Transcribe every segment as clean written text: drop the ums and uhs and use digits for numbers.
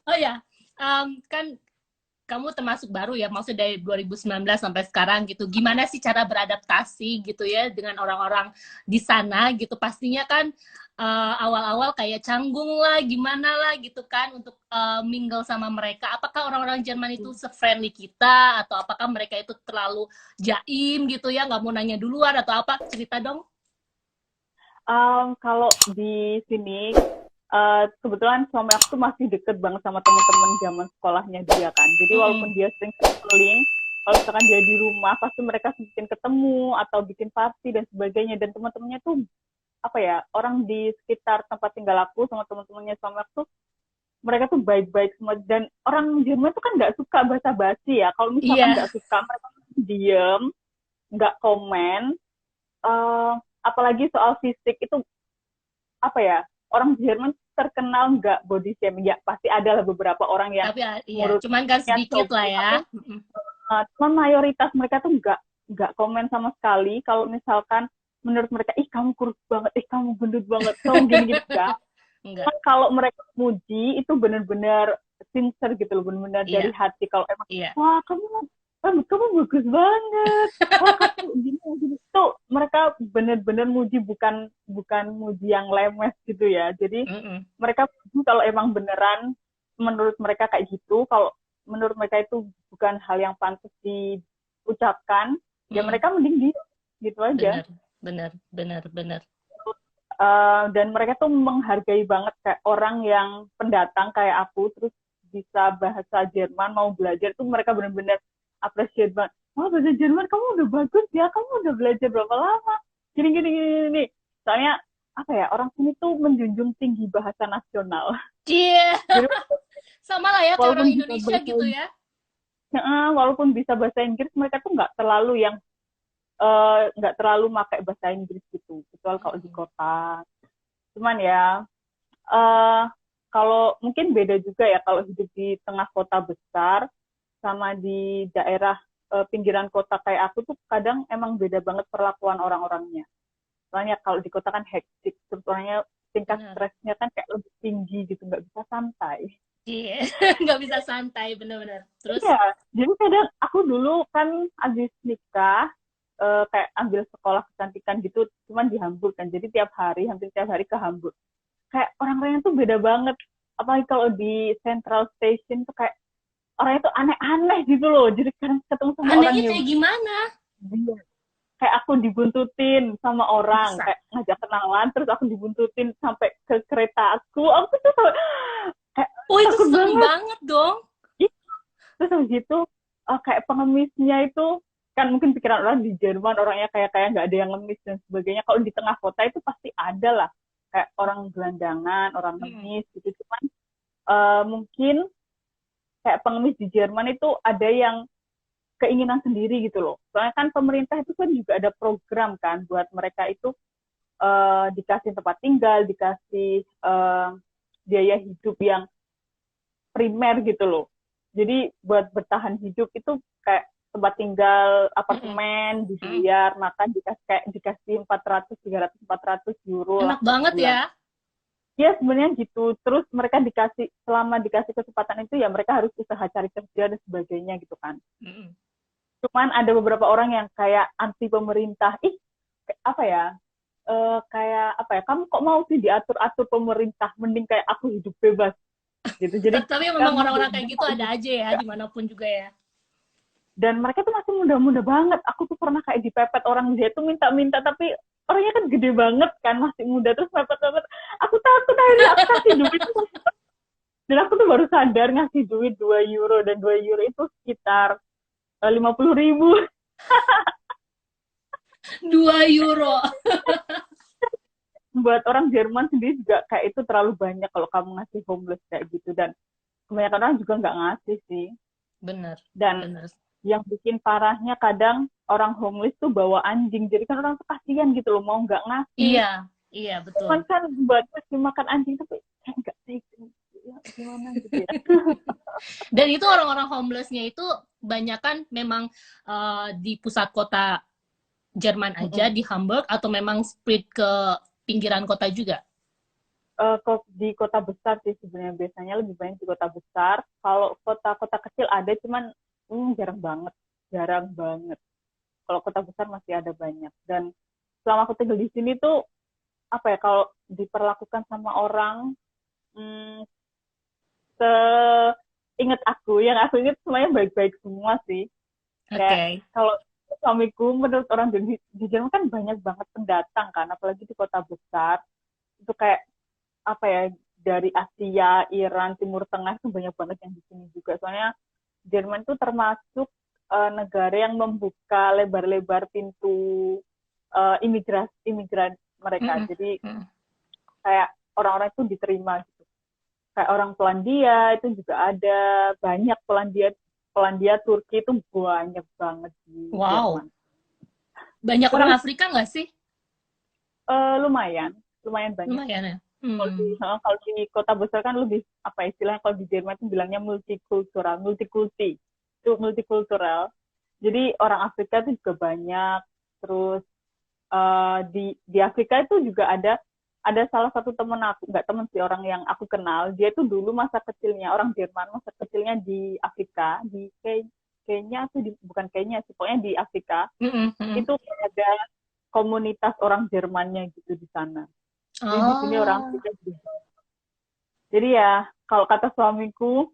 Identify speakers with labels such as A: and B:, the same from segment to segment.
A: Oh ya, kan kamu termasuk baru ya, maksudnya dari 2019 sampai sekarang gitu. Gimana sih cara beradaptasi gitu ya dengan orang-orang di sana gitu? Pastinya kan awal-awal kayak canggung lah, gimana lah gitu kan untuk mingle sama mereka. Apakah orang-orang Jerman itu se-friendly kita atau apakah mereka itu terlalu jaim gitu ya, nggak mau nanya duluan atau apa? Cerita dong.
B: Kalau di sini, kebetulan suami aku tuh masih deket banget sama teman-teman zaman sekolahnya dia kan. Jadi walaupun
A: Mm-mm.
B: dia sering traveling, kalau misalkan dia di rumah, pasti mereka bikin ketemu atau bikin party dan sebagainya. Dan teman-temannya tuh apa ya, orang di sekitar tempat tinggal aku sama teman-temannya suami aku tuh mereka tuh baik-baik semua. Dan orang Jerman tuh kan nggak suka basa-basi ya. Kalau misalkan
A: Iya,
B: nggak suka, mereka diem, nggak komen. Eh, Apalagi soal fisik itu apa ya, orang Jerman terkenal nggak body shaming, ya pasti ada lah beberapa orang yang
A: tapi iya, cuman kan
B: menurutnya
A: sedikit lah
B: coba,
A: ya.
B: tapi
A: Mm-mm.
B: cuman mayoritas mereka tuh nggak komen sama sekali kalau misalkan menurut mereka, ih kamu kurus banget, ih kamu gendut banget, kamu gini-gini, enggak.
A: Enggak,
B: Cuman kalau mereka muji itu benar-benar sincere gitu loh, benar-benar
A: iya,
B: dari hati. Kalau emang,
A: iya.
B: wah kamu rambut kamu bagus banget, wah kamu gini gini, itu mereka benar-benar muji, bukan bukan muji yang lemes gitu ya. Jadi
A: Mm-mm.
B: mereka kalau emang beneran menurut mereka kayak gitu, kalau menurut mereka itu bukan hal yang pantas diucapkan, ya
A: Mm-mm.
B: mereka mending gitu, gitu aja.
A: Bener, bener, bener, bener.
B: Dan mereka tuh menghargai banget kayak orang yang pendatang kayak aku, terus bisa bahasa Jerman, mau belajar tuh mereka benar-benar appreciate banget. Wah, bahasa Jerman kamu udah bagus ya, kamu udah belajar berapa lama? Gini, gini, gini, gini. Soalnya, apa ya, orang sini tuh menjunjung tinggi bahasa nasional.
A: Iya,
B: Jadi,
A: sama lah ya kayak orang
B: walaupun bisa
A: Indonesia
B: bahasa
A: gitu ya.
B: walaupun bisa bahasa Inggris, mereka tuh nggak terlalu pakai bahasa Inggris gitu, kecuali kalau di
A: Mm-mm.
B: kota. Cuman ya, eh kalau mungkin beda juga ya kalau hidup di tengah kota besar sama di daerah pinggiran kota kayak aku tuh kadang emang beda banget perlakuan orang-orangnya. Soalnya kalau di kota kan hektik, terus orangnya tingkat
A: Bener.
B: stresnya kan kayak lebih tinggi gitu, nggak bisa santai.
A: Iya, nggak bisa santai, bener-bener. Terus,
B: Iya, jadi kadang aku dulu kan habis nikah, kayak ambil sekolah kecantikan gitu, cuman di Hamburg kan. Jadi tiap hari, hampir tiap hari ke Hamburg. Kayak orang-orangnya tuh beda banget. Apalagi kalau di Central Station tuh kayak orangnya tuh aneh-aneh gitu loh. Jadi kan ketemu sama orang
A: anehnya
B: yang
A: kayak gimana?
B: dia kayak aku dibuntutin sama orang,
A: Bisa.
B: kayak ngajak kenalan, terus aku dibuntutin sampai ke kereta aku tuh kayak
A: Oh, itu
B: takut
A: serem
B: banget.
A: banget dong.
B: Ih, terus habis itu kayak pengemisnya itu kan mungkin pikiran orang di Jerman orangnya kayak kayak nggak ada yang ngemis dan sebagainya. Kalau di tengah kota itu pasti ada lah kayak orang gelandangan, orang
A: Mm-mm.
B: ngemis gitu. Cuman mungkin kayak pengemis di Jerman itu ada yang keinginan sendiri gitu loh. Soalnya kan pemerintah itu kan juga ada program kan buat mereka itu dikasih tempat tinggal, dikasih biaya hidup yang primer gitu loh. Jadi buat bertahan hidup itu kayak tempat tinggal,
A: Mm-mm.
B: apartemen,
A: Mm.
B: dibayar, makan dikasih kayak dikasih 400, 300, 400 euro lah
A: Enak
B: per
A: banget ya.
B: bulan. Ya sebenarnya gitu. Terus mereka dikasih, selama dikasih kesempatan itu ya mereka harus usaha cari kerja dan sebagainya gitu kan.
A: Mm-mm.
B: Cuman ada beberapa orang yang kayak anti pemerintah. Ih, apa ya? Kayak apa ya? Kamu kok mau sih diatur-atur pemerintah? Mending kayak aku hidup bebas gitu. Jadi
A: Tapi memang
B: kamu
A: orang-orang kayak gitu
B: bebas
A: ada aja ya,
B: juga.
A: dimanapun juga ya.
B: Dan mereka tuh masih muda-muda banget. Aku tuh pernah kayak dipepet orang, dia tuh minta-minta, tapi orangnya kan gede banget kan, masih muda, terus pepet-pepet. Aku takut, akhirnya aku kasih duit. Dan aku tuh baru sadar ngasih duit 2 euro, dan 2 euro itu sekitar 50.000.
A: €2.
B: Buat orang Jerman sendiri juga kayak itu terlalu banyak kalau kamu ngasih homeless kayak gitu. Dan kebanyakan orang juga nggak ngasih sih.
A: Bener,
B: Dan
A: bener.
B: yang bikin parahnya kadang orang homeless tuh bawa anjing. Jadi kan orang tuh kasihan gitu loh, mau nggak ngasih.
A: Iya, iya betul.
B: Cuman kan buat ngasih makan anjing, tapi kayak nggak tega. Ya, gimana gitu ya.
A: Dan itu orang-orang homelessnya itu banyak kan memang di pusat kota Jerman aja, di Hamburg, atau memang spread ke pinggiran kota juga?
B: di kota besar sih sebenarnya, biasanya lebih banyak di kota besar. Kalau kota-kota kecil ada, cuman jarang banget, jarang banget. Kalau kota besar masih ada banyak. Dan selama aku tinggal di sini tuh apa ya, kalau diperlakukan sama orang, hmm, seingat aku, yang aku ingat semuanya baik-baik semua sih. Kayak
A: Oke.
B: kalau suamiku, menurut orang di Jerman kan banyak banget pendatang kan, apalagi di kota besar. Itu kayak apa ya, dari Asia, Iran, Timur Tengah itu banyak banget yang di sini juga. Soalnya Jerman itu termasuk negara yang membuka lebar-lebar pintu imigran mereka.
A: Mm-mm.
B: Jadi
A: Mm-mm.
B: kayak orang-orang itu diterima gitu. Kayak orang Polandia itu juga ada, banyak Polandia, Polandia Turki itu banyak banget di
A: Wow.
B: Jerman.
A: Banyak orang
B: Terus
A: Afrika nggak sih?
B: lumayan, lumayan banyak.
A: Lumayan ya.
B: Kalau di kota besar kan lebih apa istilahnya, kalau di Jerman itu bilangnya multikultural, multikulti, itu multikultural. Jadi orang Afrika itu juga banyak. Terus di Afrika itu juga ada salah satu temen aku, nggak temen sih, orang yang aku kenal. Dia tuh dulu masa kecilnya, orang Jerman, masa kecilnya di Afrika, di Kenya atau bukan Kenya sih, pokoknya di Afrika.
A: Mm-mm. Mm-mm.
B: Itu ada komunitas orang Jermannya gitu di sana. Jadi di sini orang
A: Oh,
B: Afrika juga. Jadi ya kalau kata suamiku,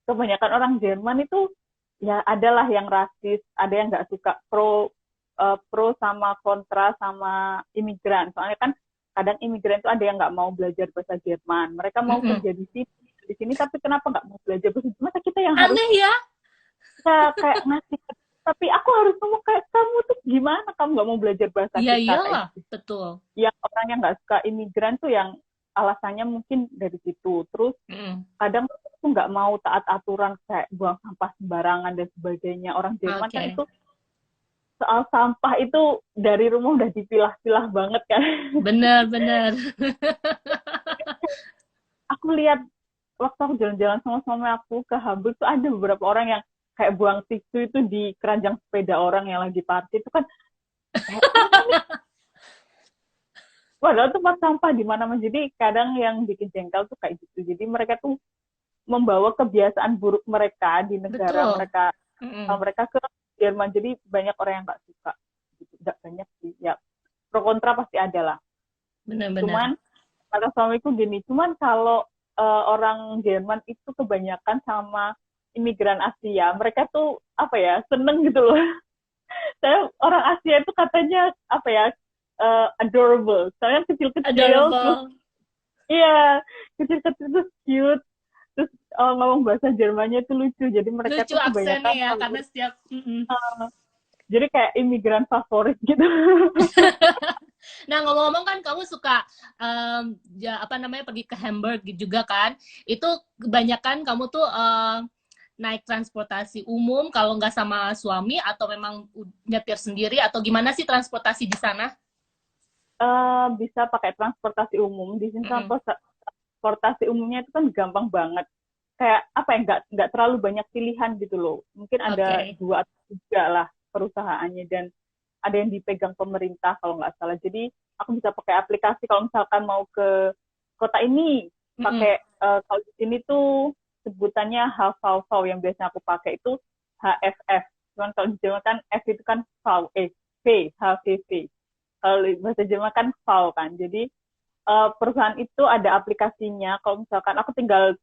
B: kebanyakan orang Jerman itu ya adalah yang rasis, ada yang nggak suka, pro sama kontra sama imigran. Soalnya kan kadang imigran itu ada yang nggak mau belajar bahasa Jerman. Mereka mau
A: mm-mm.
B: kerja di sini, tapi kenapa nggak mau belajar bahasa Jerman? Masa kita yang harus
A: Aneh ya?
B: kayak ngasih, tapi aku harus ngomong kayak, kamu tuh gimana kamu nggak mau belajar bahasa
A: Iya
B: kita, kayak
A: iyalah,
B: gitu.
A: betul.
B: Yang orang yang nggak suka imigran tuh yang alasannya mungkin dari situ. Terus
A: Mm-mm.
B: kadang tuh nggak mau taat aturan kayak buang sampah sembarangan dan sebagainya. Orang Jerman kan
A: Oke,
B: itu soal sampah itu dari rumah udah dipilah-pilah banget kan.
A: benar-benar.
B: Aku lihat waktu aku jalan-jalan sama suami aku ke Hamburg tuh ada beberapa orang yang kayak buang tisu itu di keranjang sepeda orang yang lagi party itu kan, kayak apa nih, padahal tempat sampah di mana-mana. Jadi kadang yang bikin jengkel tuh kayak gitu. Jadi mereka tuh membawa kebiasaan buruk mereka di negara
A: Betul.
B: mereka,
A: Mm-mm.
B: mereka ke Jerman. Jadi banyak orang yang nggak suka gitu. Nggak banyak sih ya, pro kontra pasti ada lah.
A: Benar-benar.
B: Cuman kata suamiku gini, cuman kalau orang Jerman itu kebanyakan sama imigran Asia, mereka tuh apa ya, seneng gitu loh. Saya orang Asia itu katanya apa ya, adorable. Saya kecil-kecil, terus
A: Adorable.
B: iya, kecil-kecil terus cute, terus ngomong bahasa Jermannya itu lucu. Jadi mereka
A: Lucu
B: tuh
A: aksennya
B: kebanyakan
A: ya, karena setiap... Mm-mm.
B: jadi kayak imigran favorit gitu.
A: Nah, ngomong-ngomong kan kamu suka apa namanya, pergi ke Hamburg juga kan? Itu kebanyakan kamu tuh naik transportasi umum kalau nggak sama suami, atau memang nyetir sendiri, atau gimana sih transportasi di sana?
B: Bisa pakai transportasi umum di sini.
A: Mm-mm.
B: Transportasi umumnya itu kan gampang banget, kayak apa ya, nggak terlalu banyak pilihan gitu loh. Mungkin ada
A: Oke.
B: 2 atau 3 lah perusahaannya, dan ada yang dipegang pemerintah kalau nggak salah. Jadi aku bisa pakai aplikasi kalau misalkan mau ke kota ini,
A: Mm-mm.
B: pakai kalau di sini tuh sebutannya HVV, yang biasanya aku pakai itu HFF. Cuman kalau di Jawa kan F itu kan V, HVV. Kalau bahasa Jerman kan V kan. Jadi perusahaan itu ada aplikasinya. Kalau misalkan aku tinggal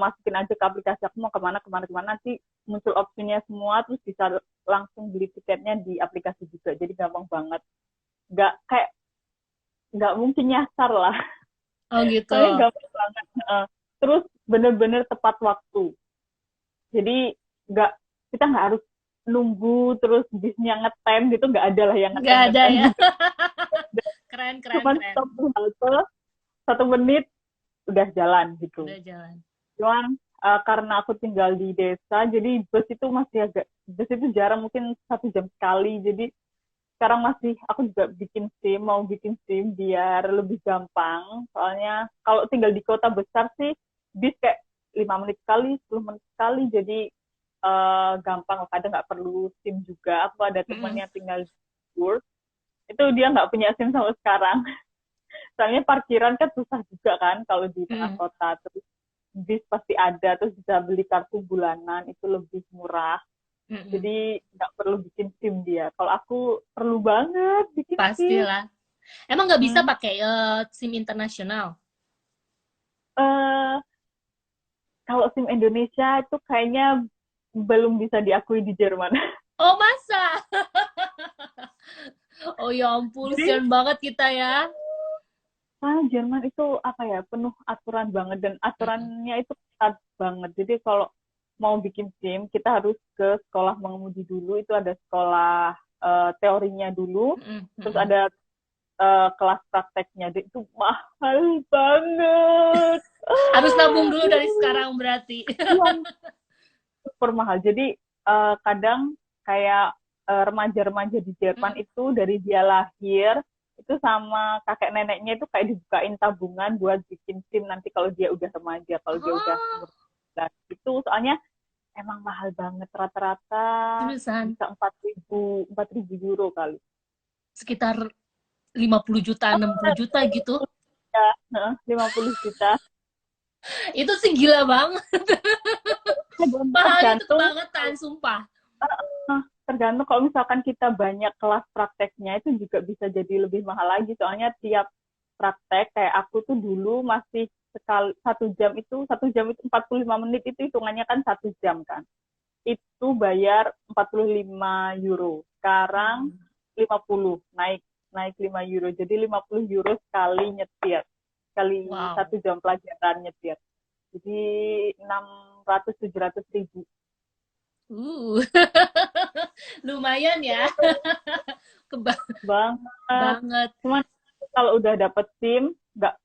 B: masukin aja ke aplikasi aku mau kemana kemana kemana, nanti muncul opsinya semua, terus bisa langsung beli tiketnya di aplikasi juga. Jadi gampang banget. Kayak nggak mungkin nyasar lah.
A: Oh gitu.
B: Soalnya gampang banget. Terus bener-bener tepat waktu. Jadi nggak kita nggak harus nunggu terus bisnya ngetem gitu, nggak ada lah yang
A: Nggak
B: ngetem
A: ada
B: ngetem
A: ya.
B: gitu.
A: Keren, keren,
B: Cuma
A: keren.
B: stop di halte 1 menit udah jalan gitu.
A: Udah jalan.
B: Cuman karena aku tinggal di desa, jadi bus itu jarang, mungkin 1 jam sekali. Jadi sekarang masih aku juga mau bikin SIM biar lebih gampang. Soalnya kalau tinggal di kota besar sih bis kayak 5 menit sekali, 10 menit sekali. Jadi gampang, kadang nggak perlu SIM juga. Aku ada teman
A: Mm-mm.
B: yang tinggal di Bur, itu dia nggak punya SIM sampai sekarang. Soalnya parkiran kan susah juga kan kalau di tengah
A: Mm,
B: kota. Terus bis pasti ada, terus bisa beli kartu bulanan itu lebih murah.
A: mm-mm.
B: Jadi nggak perlu bikin SIM dia. Kalau aku perlu banget bikin SIM.
A: Pastilah. Emang nggak bisa
B: Hmm.
A: pakai SIM internasional?
B: Eh, Kalau SIM Indonesia itu kayaknya belum bisa diakui di Jerman.
A: Oh masa? Oh ya ampun,
B: Jadi
A: sian banget kita ya.
B: Jerman itu apa ya, penuh aturan banget dan
A: Mm-mm,
B: aturannya itu ketat banget. Jadi kalau mau bikin SIM kita harus ke sekolah mengemudi dulu. Itu ada sekolah teorinya dulu,
A: mm-mm,
B: terus
A: mm-mm.
B: ada kelas prakteknya. Dan itu mahal banget.
A: Harus nabung dulu dari sekarang berarti.
B: Iya, super mahal. Jadi kadang kayak remaja-remaja di Jerman
A: Mm.
B: itu dari dia lahir itu sama kakek neneknya itu kayak dibukain tabungan buat bikin SIM nanti kalau dia udah remaja, kalau dia udah
A: Oh,
B: umur 19. Itu soalnya emang mahal banget, rata-rata
A: seriusan.
B: bisa 4.000 euro kali.
A: Sekitar 50 juta, 60 juta gitu.
B: Ya, 50 juta.
A: Itu sih gila banget.
B: Dan
A: Mahalnya itu
B: tergantung
A: kebangetan, sumpah.
B: tergantung kalau misalkan kita banyak kelas prakteknya itu juga bisa jadi lebih mahal lagi soalnya tiap praktek kayak aku tuh dulu masih sekali 1 jam itu 45 menit itu hitungannya kan 1 jam kan itu bayar 45 euro sekarang 50 naik naik 5 euro jadi 50 euro sekali nyetir sekali
A: Wow.
B: 1 jam pelajaran nyetir jadi 600-700 ribu
A: Uh. Lumayan ya. Keba
B: banget.
A: banget.
B: Cuman kalau udah dapet SIM, nggak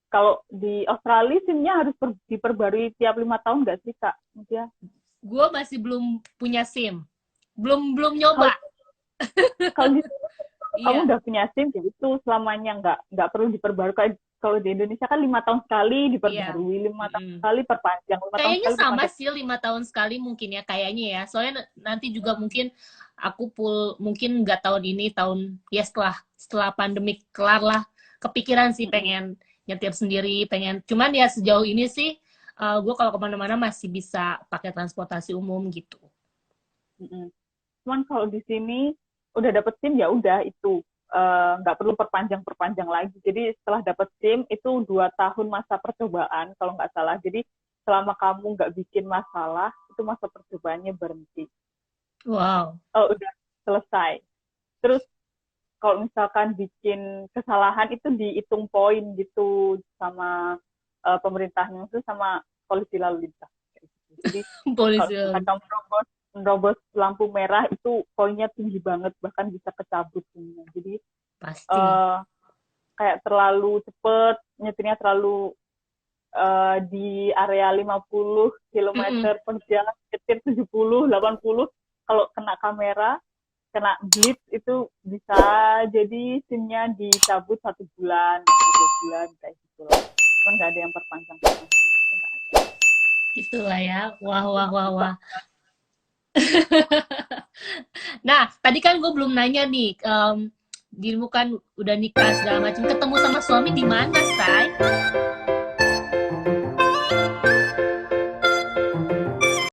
B: kalau di Australia SIM-nya harus diperbarui tiap 5 tahun nggak sih Kak? Ya.
A: Gue masih belum punya SIM. Belum belum
B: Kalau
A: nyoba.
B: kalau di kamu
A: Iya,
B: udah punya SIM, ya itu selamanya nggak perlu diperbarui. Kalau di Indonesia kan 5 tahun sekali
A: iya.
B: diperbarui, 5 tahun
A: Mm-mm.
B: sekali perpanjang, 5 tahun
A: Kayaknya
B: sekali
A: sama
B: perpanjang.
A: sih 5 tahun sekali mungkin ya kayaknya ya. Soalnya nanti juga mungkin aku mungkin nggak tahun ini tahun ya setelah pandemi kelar lah kepikiran sih
B: Mm-mm,
A: pengen nyetir sendiri pengen cuman ya sejauh ini sih gue kalau kemana-mana masih bisa pakai transportasi umum gitu.
B: mm-mm. Cuman kalau di sini udah dapet SIM ya udah itu nggak perlu perpanjang-perpanjang lagi. Jadi setelah dapet SIM itu 2 tahun masa percobaan kalau nggak salah. Jadi selama kamu nggak bikin masalah itu masa percobaannya berhenti.
A: Wow.
B: Oh udah selesai. Terus kalau misalkan bikin kesalahan itu dihitung poin gitu sama pemerintahnya itu sama polisi lalu lintas. Jadi kalau
A: Polisi
B: misalkan kamu menerobos lampu merah itu poinnya tinggi banget bahkan bisa kecabut punya. Jadi
A: pasti.
B: uh, kayak terlalu cepet nyetirnya terlalu di area 50
A: Mm-mm.
B: kilometer per jam nyetir 70 80 kalau kena kamera kena blitz itu bisa jadi SIM-nya dicabut 1 bulan atau 2 bulan kayak gitu loh. Cuman nggak ada yang perpanjang itu nggak ada.
A: Itulah ya. Wah, wah, wah,
B: Susah.
A: wah. Nah, tadi kan gue belum nanya nih, dirimu kan udah nikah segala macam, ketemu sama suami di mana, Say?